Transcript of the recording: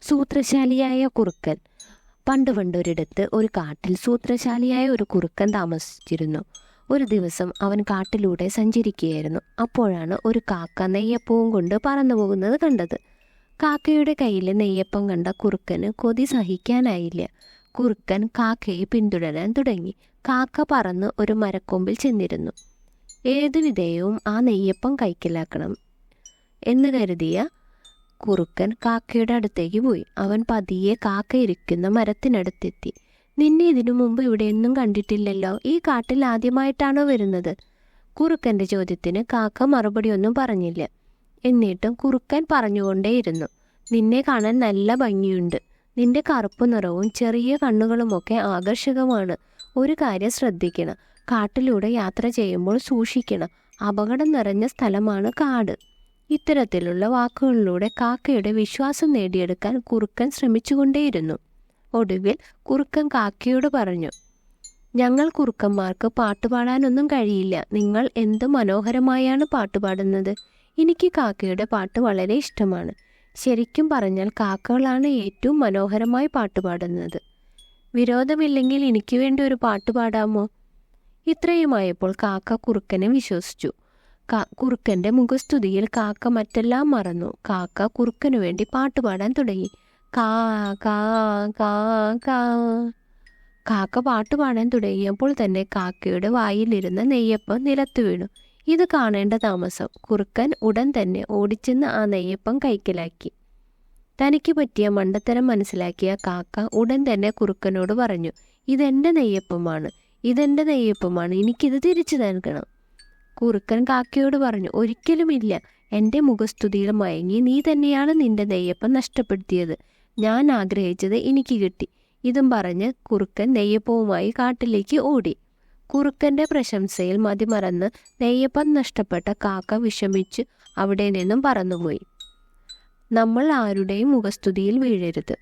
സൂത്രശാലിയായ കുറുക്കൻ. പണ്ടൊരിടത്ത് ഒരു കാട്ടിൽ സൂത്രശാലിയായ ഒരു കുറുക്കൻ താമസിച്ചിരുന്നു. ഒരു ദിവസം അവൻ കാട്ടിലൂടെ സഞ്ചരിക്കുകയായിരുന്നു. അപ്പോഴാണ് ഒരു കാക്ക നെയ്യപ്പവും കൊണ്ട് പറന്നു പോകുന്നത് കണ്ടത്. കാക്കയുടെ കയ്യിൽ നെയ്യപ്പം കണ്ട കുറുക്കന് കൊതി സഹിക്കാനായില്ല. കുറുക്കൻ കാക്കയെ പിന്തുടരാൻ തുടങ്ങി. കാക്ക പറന്ന് ഒരു മരക്കൊമ്പിൽ ചെന്നിരുന്നു. ഏതു വിധേയവും ആ നെയ്യപ്പം കൈക്കലാക്കണം എന്ന് കരുതിയ കുറുക്കൻ കാക്കയുടെ അടുത്തേക്ക് പോയി. അവൻ പതിയെ കാക്ക ഇരിക്കുന്ന മരത്തിനടുത്തെത്തി. നിന്നെ ഇതിനു മുമ്പ് ഇവിടെയൊന്നും കണ്ടിട്ടില്ലല്ലോ, ഈ കാട്ടിൽ ആദ്യമായിട്ടാണോ വരുന്നത്? കുറുക്കൻ്റെ ചോദ്യത്തിന് കാക്ക മറുപടിയൊന്നും പറഞ്ഞില്ല. എന്നിട്ടും കുറുക്കൻ പറഞ്ഞുകൊണ്ടേയിരുന്നു, നിന്നെ കാണാൻ നല്ല ഭംഗിയുണ്ട്. നിന്റെ കറുപ്പ് നിറവും ചെറിയ കണ്ണുകളുമൊക്കെ ആകർഷകമാണ്. ഒരു കാര്യം ശ്രദ്ധിക്കണം, കാട്ടിലൂടെ യാത്ര ചെയ്യുമ്പോൾ സൂക്ഷിക്കണം. അപകടം നിറഞ്ഞ സ്ഥലമാണ് കാട്. ഇത്തരത്തിലുള്ള വാക്കുകളിലൂടെ കാക്കയുടെ വിശ്വാസം നേടിയെടുക്കാൻ കുറുക്കൻ ശ്രമിച്ചുകൊണ്ടേയിരുന്നു. ഒടുവിൽ കുറുക്കൻ കാക്കയോട് പറഞ്ഞു, ഞങ്ങൾ കുറുക്കന്മാർക്ക് പാട്ടുപാടാനൊന്നും കഴിയില്ല. നിങ്ങൾ എന്ത് മനോഹരമായാണ് പാട്ടുപാടുന്നത്. എനിക്ക് കാക്കയുടെ പാട്ട് വളരെ ഇഷ്ടമാണ്. ശരിക്കും പറഞ്ഞാൽ കാക്കകളാണ് ഏറ്റവും മനോഹരമായി പാട്ടുപാടുന്നത്. വിരോധമില്ലെങ്കിൽ എനിക്ക് വേണ്ടി ഒരു പാട്ട് പാടാമോ? ഇത്രയുമായപ്പോൾ കാക്ക കുറുക്കനെ വിശ്വസിച്ചു. കുറുക്കൻ്റെ മുഖസ്തുതിയിൽ കാക്ക മറ്റെല്ലാം മറന്നു. കാക്ക കുറുക്കനു വേണ്ടി പാട്ടുപാടാൻ തുടങ്ങി. കാ കാ കാ കാ. കാക്ക പാട്ടുപാടാൻ തുടങ്ങിയപ്പോൾ തന്നെ കാക്കയുടെ വായിലിരുന്ന നെയ്യപ്പം നിലത്തു വീണു. ഇത് കാണേണ്ട താമസം. കുറുക്കൻ ഉടൻ തന്നെ ഓടിച്ചെന്ന് ആ നെയ്യപ്പം കൈക്കലാക്കി. തനിക്ക് പറ്റിയ മണ്ടത്തരം മനസ്സിലാക്കിയ കാക്ക ഉടൻ തന്നെ കുറുക്കനോട് പറഞ്ഞു, ഇതെൻ്റെ നെയ്യപ്പമാണ്, എനിക്കിത് തിരിച്ചു നൽകണം. കുറുക്കൻ കാക്കയോട് പറഞ്ഞു, ഒരിക്കലുമില്ല. എൻ്റെ മുഖസ്തുതിയിൽ മയങ്ങി നീ തന്നെയാണ് നിന്റെ നെയ്യപ്പം നഷ്ടപ്പെടുത്തിയത്. ഞാൻ ആഗ്രഹിച്ചത് എനിക്ക് കിട്ടി. ഇതും പറഞ്ഞ് കുറുക്കൻ നെയ്യപ്പവുമായി കാട്ടിലേക്ക് ഓടി. കുറുക്കൻ്റെ പ്രശംസയിൽ മതിമറന്ന് നെയ്യപ്പം നഷ്ടപ്പെട്ട കാക്ക വിഷമിച്ച് അവിടെ നിന്നും പറന്നുപോയി. നമ്മൾ ആരുടെയും മുഖസ്തുതിയിൽ വീഴരുത്.